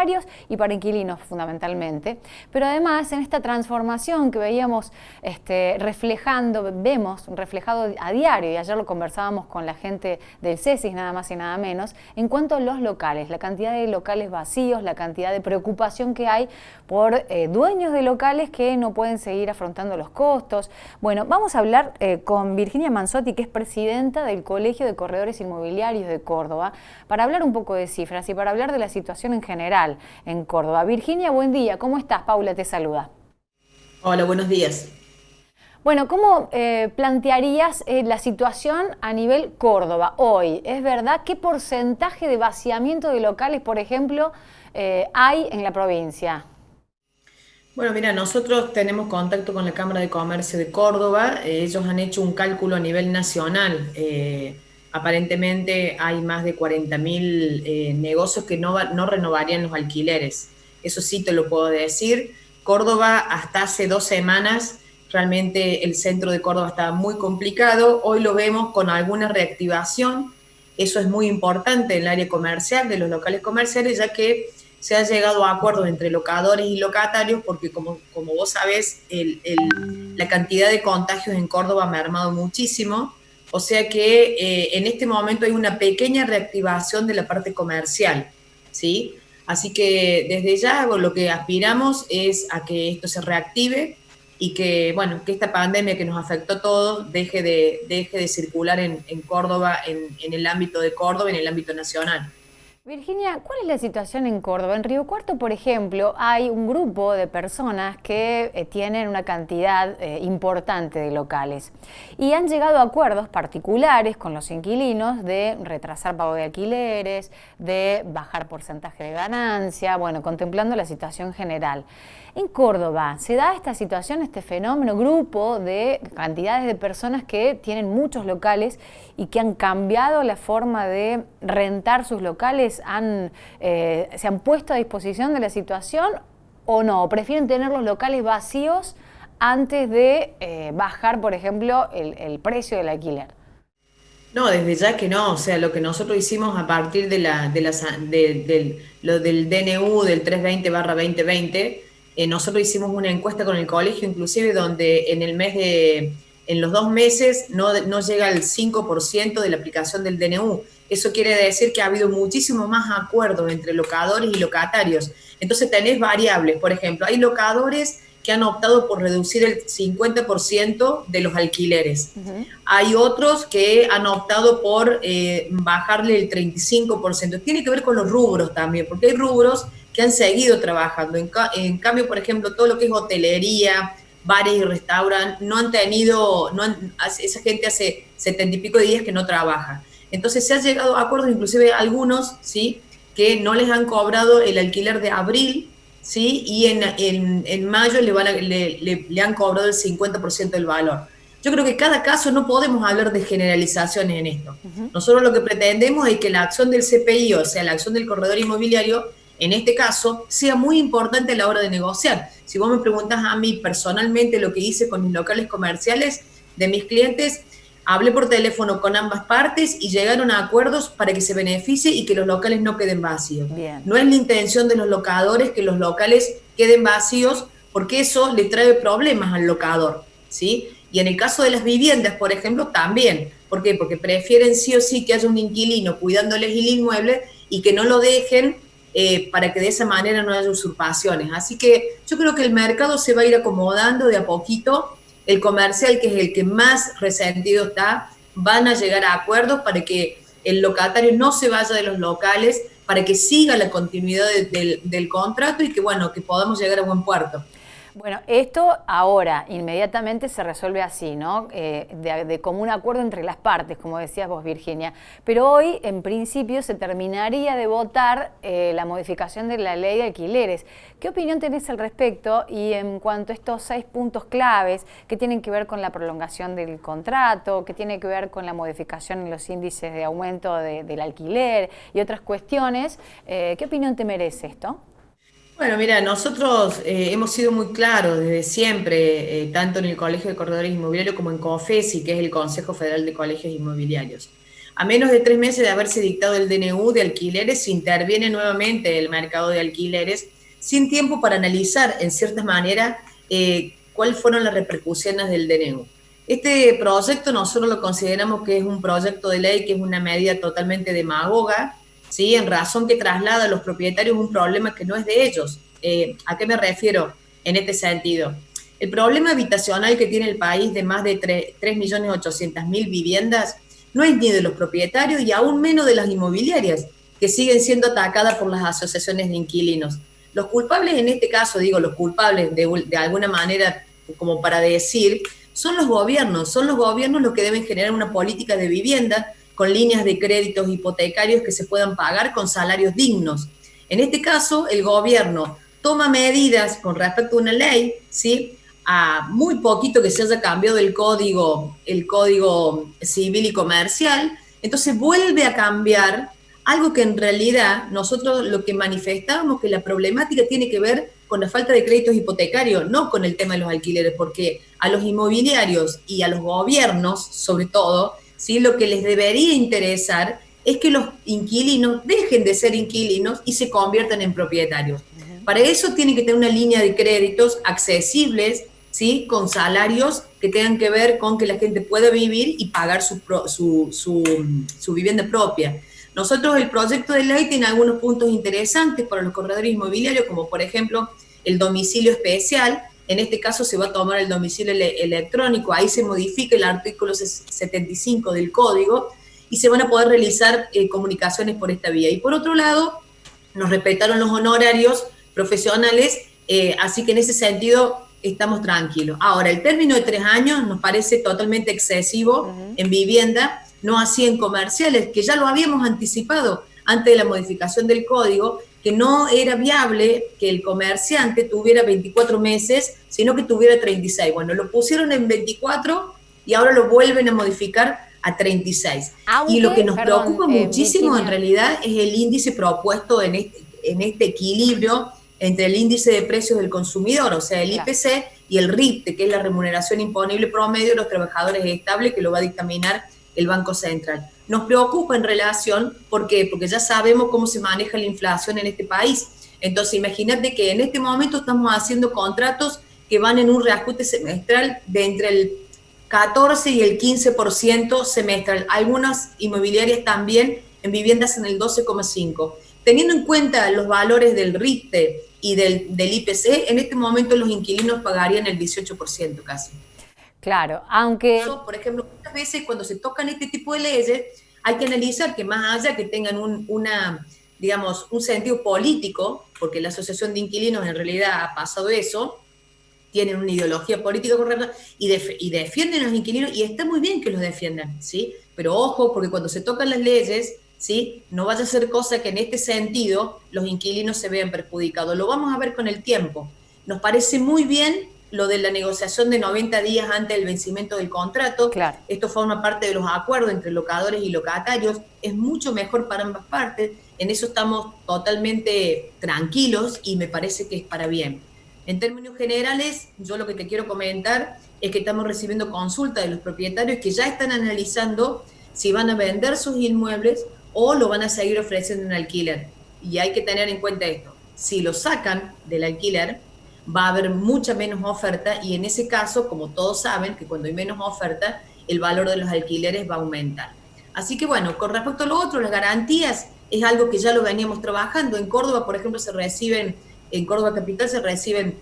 inmobiliarios y para inquilinos fundamentalmente. Pero además en esta transformación que veíamos vemos reflejado a diario, y ayer lo conversábamos con la gente del CESIS nada más y nada menos, en cuanto a los locales, la cantidad de locales vacíos, la cantidad de preocupación que hay por dueños de locales que no pueden seguir afrontando los costos. Bueno, vamos a hablar con Virginia Manzotti, que es presidenta del Colegio de Corredores Inmobiliarios de Córdoba, para hablar un poco de cifras y para hablar de la situación en general en Córdoba. Virginia, buen día. ¿Cómo estás? Paula te saluda. Hola, buenos días. Bueno, ¿cómo plantearías la situación a nivel Córdoba hoy? ¿Es verdad? ¿Qué porcentaje de vaciamiento de locales, por ejemplo, hay en la provincia? Bueno, mira, nosotros tenemos contacto con la Cámara de Comercio de Córdoba. Ellos han hecho un cálculo a nivel nacional. Aparentemente hay más de 40.000 negocios que no renovarían los alquileres. Eso sí te lo puedo decir. Córdoba hasta hace 2 semanas, realmente el centro de Córdoba estaba muy complicado. Hoy lo vemos con alguna reactivación. Eso es muy importante en el área comercial, de los locales comerciales, ya que se ha llegado a acuerdos entre locadores y locatarios, porque como vos sabés, la cantidad de contagios en Córdoba ha mermado muchísimo, o sea que en este momento hay una pequeña reactivación de la parte comercial, ¿sí? Así que desde ya lo que aspiramos es a que esto se reactive y que, bueno, que esta pandemia que nos afectó a todos deje de circular en Córdoba, en el ámbito de Córdoba, en el ámbito nacional. Virginia, ¿cuál es la situación en Córdoba? En Río Cuarto, por ejemplo, hay un grupo de personas que tienen una cantidad importante de locales y han llegado a acuerdos particulares con los inquilinos de retrasar pago de alquileres, de bajar porcentaje de ganancia, bueno, contemplando la situación general. En Córdoba, ¿se da esta situación, este fenómeno, grupo de cantidades de personas que tienen muchos locales y que han cambiado la forma de rentar sus locales? ¿Se han puesto a disposición de la situación o no? ¿O prefieren tener los locales vacíos antes de bajar, por ejemplo, el precio del alquiler? No, desde ya que no, o sea, lo que nosotros hicimos a partir lo del DNU del 320/2020, nosotros hicimos una encuesta con el colegio, inclusive donde en los 2 meses no llega al 5% de la aplicación del DNU. Eso quiere decir que ha habido muchísimo más acuerdos entre locadores y locatarios. Entonces tenés variables, por ejemplo, hay locadores que han optado por reducir el 50% de los alquileres. Hay otros que han optado por bajarle el 35%. Tiene que ver con los rubros también, porque hay rubros que han seguido trabajando. En cambio, por ejemplo, todo lo que es hotelería, bares y restaurantes, esa gente hace 70 y pico de días que no trabaja. Entonces se ha llegado a acuerdos, inclusive algunos, ¿sí?, que no les han cobrado el alquiler de abril, ¿sí? Y en mayo le han cobrado el 50% del valor. Yo creo que cada caso no podemos hablar de generalizaciones en esto. Nosotros lo que pretendemos es que la acción del CPI, o sea, la acción del corredor inmobiliario, en este caso, sea muy importante a la hora de negociar. Si vos me preguntas a mí personalmente lo que hice con mis locales comerciales de mis clientes, hablé por teléfono con ambas partes y llegaron a acuerdos para que se beneficie y que los locales no queden vacíos. Bien. No es la intención de los locadores que los locales queden vacíos, porque eso le trae problemas al locador, ¿sí? Y en el caso de las viviendas, por ejemplo, también. ¿Por qué? Porque prefieren sí o sí que haya un inquilino cuidándoles el inmueble y que no lo dejen para que de esa manera no haya usurpaciones. Así que yo creo que el mercado se va a ir acomodando de a poquito. El comercial, que es el que más resentido está, van a llegar a acuerdos para que el locatario no se vaya de los locales, para que siga la continuidad del contrato y que, bueno, que podamos llegar a buen puerto. Bueno, esto ahora inmediatamente se resuelve así, ¿no? De común acuerdo entre las partes, como decías vos, Virginia. Pero hoy, en principio, se terminaría de votar la modificación de la ley de alquileres. ¿Qué opinión tenés al respecto? Y en cuanto a estos 6 puntos claves que tienen que ver con la prolongación del contrato, que tiene que ver con la modificación en los índices de aumento del alquiler y otras cuestiones, ¿qué opinión te merece esto? Bueno, mira, nosotros hemos sido muy claros desde siempre, tanto en el Colegio de Corredores Inmobiliarios como en COFESI, que es el Consejo Federal de Colegios Inmobiliarios. A menos de 3 meses de haberse dictado el DNU de alquileres, se interviene nuevamente el mercado de alquileres sin tiempo para analizar, en cierta manera, cuáles fueron las repercusiones del DNU. Este proyecto nosotros lo consideramos que es un proyecto de ley, que es una medida totalmente demagoga, ¿sí? En razón que traslada a los propietarios un problema que no es de ellos. ¿A qué me refiero en este sentido? El problema habitacional que tiene el país de más de 3.800.000 viviendas no es ni de los propietarios y aún menos de las inmobiliarias, que siguen siendo atacadas por las asociaciones de inquilinos. Los culpables en este caso, digo los culpables de alguna manera, como para decir, son los gobiernos los que deben generar una política de vivienda con líneas de créditos hipotecarios que se puedan pagar con salarios dignos. En este caso, el gobierno toma medidas con respecto a una ley, ¿sí? A muy poquito que se haya cambiado el código civil y comercial, entonces vuelve a cambiar algo que en realidad nosotros lo que manifestábamos que la problemática tiene que ver con la falta de créditos hipotecarios, no con el tema de los alquileres, porque a los inmobiliarios y a los gobiernos, sobre todo, ¿sí? Lo que les debería interesar es que los inquilinos dejen de ser inquilinos y se conviertan en propietarios. Para eso tienen que tener una línea de créditos accesibles, ¿sí? Con salarios que tengan que ver con que la gente pueda vivir y pagar su vivienda propia. Nosotros, el proyecto de ley tiene algunos puntos interesantes para los corredores inmobiliarios, como por ejemplo el domicilio especial. En este caso se va a tomar el domicilio electrónico, ahí se modifica el artículo 75 del código y se van a poder realizar comunicaciones por esta vía. Y por otro lado, nos respetaron los honorarios profesionales, así que en ese sentido estamos tranquilos. Ahora, el término de 3 años nos parece totalmente excesivo en vivienda, no así en comerciales, que ya lo habíamos anticipado antes de la modificación del código, que no era viable que el comerciante tuviera 24 meses, sino que tuviera 36. Bueno, lo pusieron en 24 y ahora lo vuelven a modificar a 36. Aunque, y lo que nos preocupa muchísimo en realidad es el índice propuesto en este equilibrio entre el índice de precios del consumidor, o sea, el IPC, y el RIPTE, que es la remuneración imponible promedio de los trabajadores estables, que lo va a dictaminar el Banco Central. Nos preocupa en relación, ¿por qué? Porque ya sabemos cómo se maneja la inflación en este país. Entonces, imagínate que en este momento estamos haciendo contratos que van en un reajuste semestral de entre el 14 y el 15% semestral. Algunas inmobiliarias también en viviendas en el 12,5%. Teniendo en cuenta los valores del RIPTE y del IPC, en este momento los inquilinos pagarían el 18% casi. Claro, aunque... Por ejemplo, muchas veces cuando se tocan este tipo de leyes, hay que analizar que más allá que tengan un sentido político, porque la Asociación de Inquilinos en realidad ha pasado eso, tienen una ideología política correcta y defienden a los inquilinos, y está muy bien que los defiendan, ¿sí? Pero ojo, porque cuando se tocan las leyes, ¿sí? No vaya a ser cosa que en este sentido los inquilinos se vean perjudicados. Lo vamos a ver con el tiempo. Nos parece muy bien lo de la negociación de 90 días antes del vencimiento del contrato. Claro. Esto forma parte de los acuerdos entre locadores y locatarios. Es mucho mejor para ambas partes. En eso estamos totalmente tranquilos y me parece que es para bien. En términos generales, yo lo que te quiero comentar es que estamos recibiendo consultas de los propietarios que ya están analizando si van a vender sus inmuebles o lo van a seguir ofreciendo en alquiler. Y hay que tener en cuenta esto. Si lo sacan del alquiler, va a haber mucha menos oferta y en ese caso, como todos saben, que cuando hay menos oferta, el valor de los alquileres va a aumentar. Así que bueno, con respecto a lo otro, las garantías es algo que ya lo veníamos trabajando. En Córdoba, por ejemplo, en Córdoba Capital se reciben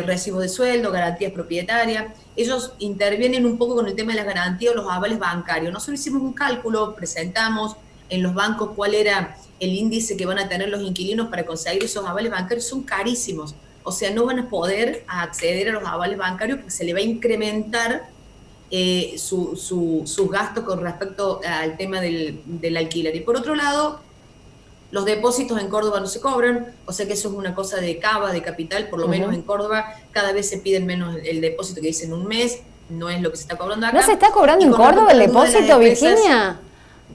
recibos de sueldo, garantías propietarias. Ellos intervienen un poco con el tema de las garantías o los avales bancarios. Nosotros hicimos un cálculo, presentamos en los bancos cuál era el índice que van a tener los inquilinos para conseguir esos avales bancarios. Son carísimos. O sea, no van a poder acceder a los avales bancarios porque se le va a incrementar sus gastos con respecto al tema del alquiler. Y por otro lado, los depósitos en Córdoba no se cobran, o sea que eso es una cosa de cava, de capital, por lo menos en Córdoba cada vez se piden menos el depósito que dicen un mes, no es lo que se está cobrando acá. ¿No se está cobrando en Córdoba el depósito, Virginia?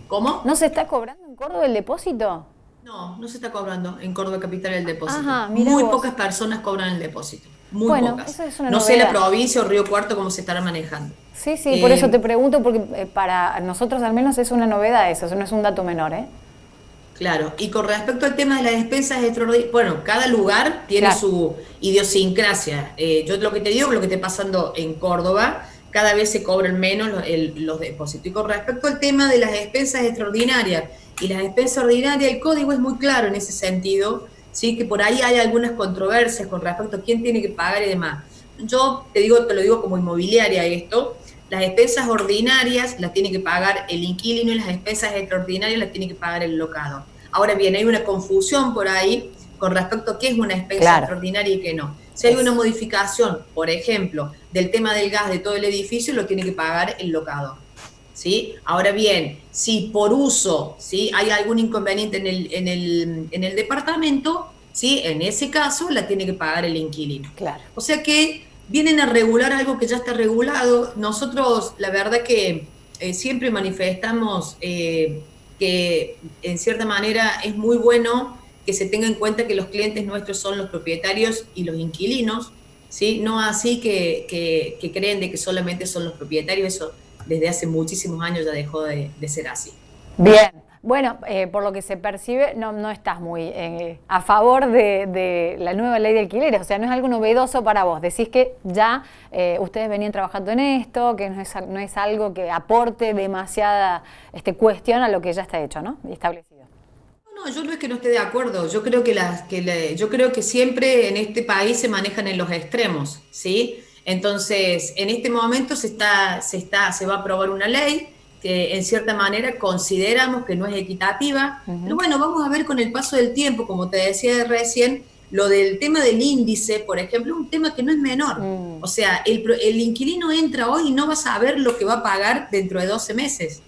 ¿Cómo? ¿No se está cobrando en Córdoba el depósito? No, no se está cobrando en Córdoba Capital el depósito. Ajá, muy pocas personas cobran el depósito. muy Bueno, pocas. eso es una No sé la novedad. provincia o Río Cuarto cómo se estará manejando. Sí, sí, por eso te pregunto, porque para nosotros al menos es una novedad eso no es un dato menor, ¿eh? Claro, y con respecto al tema de las despensas extraordinarias, bueno, cada lugar tiene Claro, su idiosincrasia. Yo lo que te digo, lo que está pasando en Córdoba, cada vez se cobran menos los depósitos. Y con respecto al tema de las despensas extraordinarias y las despensas ordinarias, el código es muy claro en ese sentido, sí, que por ahí hay algunas controversias con respecto a quién tiene que pagar y demás. Yo te lo digo como inmobiliaria esto. Las despensas ordinarias las tiene que pagar el inquilino y las despensas extraordinarias las tiene que pagar el locado. Ahora bien, hay una confusión por ahí con respecto a qué es una despensa claro. extraordinaria y qué no. Si hay una modificación, por ejemplo, del tema del gas de todo el edificio, lo tiene que pagar el locador. ¿Sí? Ahora bien, si por uso, ¿sí?, hay algún inconveniente en el departamento, ¿sí?, en ese caso la tiene que pagar el inquilino. Claro. O sea que vienen a regular algo que ya está regulado. Nosotros, la verdad que siempre manifestamos que en cierta manera es muy bueno que se tenga en cuenta que los clientes nuestros son los propietarios y los inquilinos, ¿sí? No así que creen de que solamente son los propietarios. Eso desde hace muchísimos años ya dejó de ser así. Bien, bueno, por lo que se percibe, no estás muy a favor de la nueva ley de alquileres, o sea, no es algo novedoso para vos. Decís que ya ustedes venían trabajando en esto, que no es algo que aporte demasiada cuestión a lo que ya está hecho, ¿no? Y establecido. No, yo no es que no esté de acuerdo. Yo creo yo creo que siempre en este país se manejan en los extremos, ¿sí? Entonces, en este momento se va a aprobar una ley que en cierta manera consideramos que no es equitativa, pero bueno, vamos a ver con el paso del tiempo, como te decía recién, lo del tema del índice, por ejemplo, un tema que no es menor. O sea, el inquilino entra hoy y no va a saber lo que va a pagar dentro de 12 meses,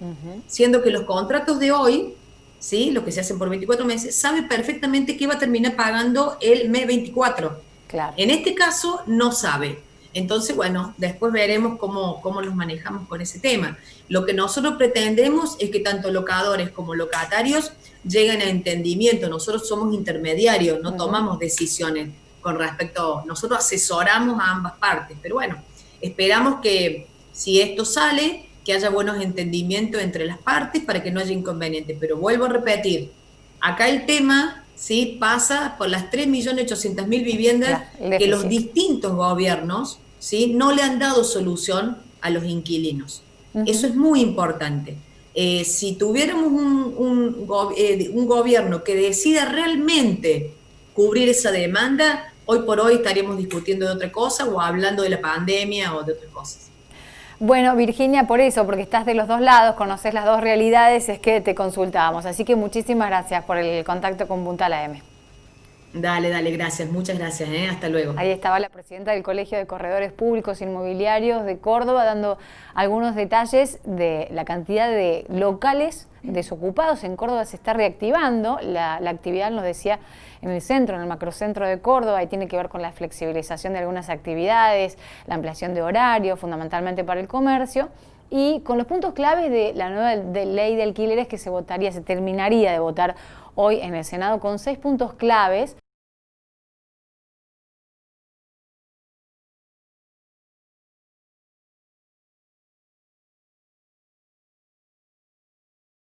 siendo que los contratos de hoy, ¿sí?, lo que se hacen por 24 meses, sabe perfectamente que va a terminar pagando el mes 24. Claro. En este caso, no sabe. Entonces, bueno, después veremos cómo nos manejamos con ese tema. Lo que nosotros pretendemos es que tanto locadores como locatarios lleguen a entendimiento. Nosotros somos intermediarios, no tomamos decisiones con respecto, nosotros asesoramos a ambas partes, pero bueno, esperamos que si esto sale, que haya buenos entendimientos entre las partes para que no haya inconvenientes. Pero vuelvo a repetir, acá el tema, ¿sí?, pasa por las 3.800.000 viviendas que los distintos gobiernos, ¿sí?, no le han dado solución a los inquilinos. Eso es muy importante. Si tuviéramos un gobierno que decida realmente cubrir esa demanda, hoy por hoy estaríamos discutiendo de otra cosa o hablando de la pandemia o de otras cosas. Bueno, Virginia, por eso, porque estás de los dos lados, conoces las dos realidades, es que te consultábamos. Así que muchísimas gracias por el contacto con Puntal AM. Dale, gracias, muchas gracias, hasta luego. Ahí estaba la presidenta del Colegio de Corredores Públicos Inmobiliarios de Córdoba dando algunos detalles de la cantidad de locales desocupados. En Córdoba se está reactivando la actividad, nos decía, en el centro, en el macrocentro de Córdoba, y tiene que ver con la flexibilización de algunas actividades, la ampliación de horario, fundamentalmente para el comercio, y con los puntos claves de la nueva ley de alquileres que se terminaría de votar hoy en el Senado, con 6 puntos claves